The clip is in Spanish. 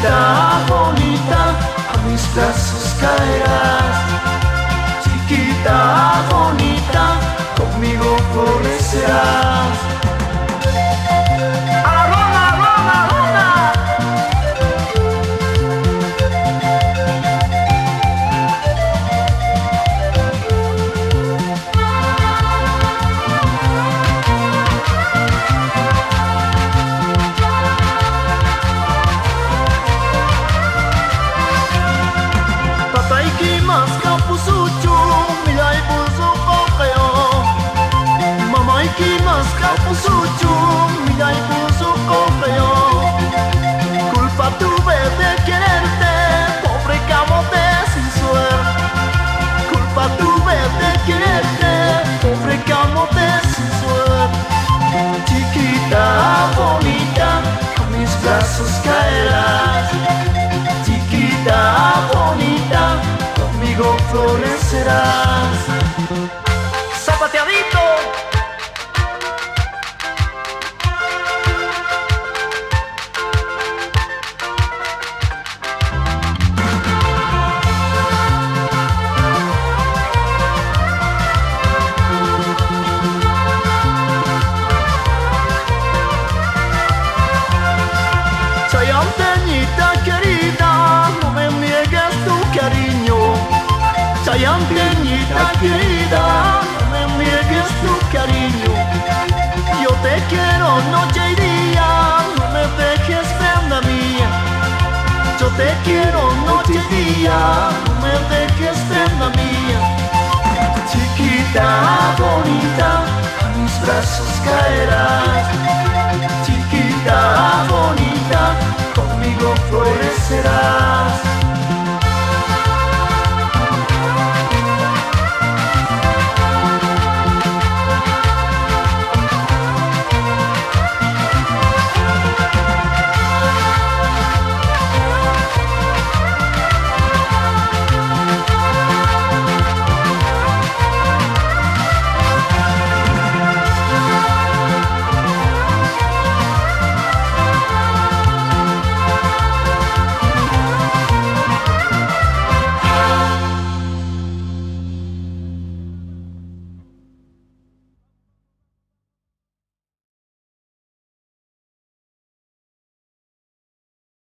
Chiquita bonita, a mis brazos caerás. Chiquita bonita, conmigo florecerás. ¡A la ronda, ronda, ronda! Pataikimasu kapusuchu, mirai busu kokeo. Mamaikimasu kapusuchu, mirai busu kokeo. Culpa tuve de quererte, pobre camote sin suerte. Culpa tuve de quererte, pobre camote sin suerte. Chiquita bonita, a mis brazos caerás. Chiquita bonita, conmigo florecerás. Zapateadito. Chayanteñita querida, no me niegues tu cariño. Chayanteñita querida, no me niegues tu cariño. Yo te quiero noche y día, no me dejes prenda mía. Yo te quiero noche y día, no me dejes prenda mía. Chiquita bonita, a mis brazos caerás. Chiquita bonita, conmigo florecerás.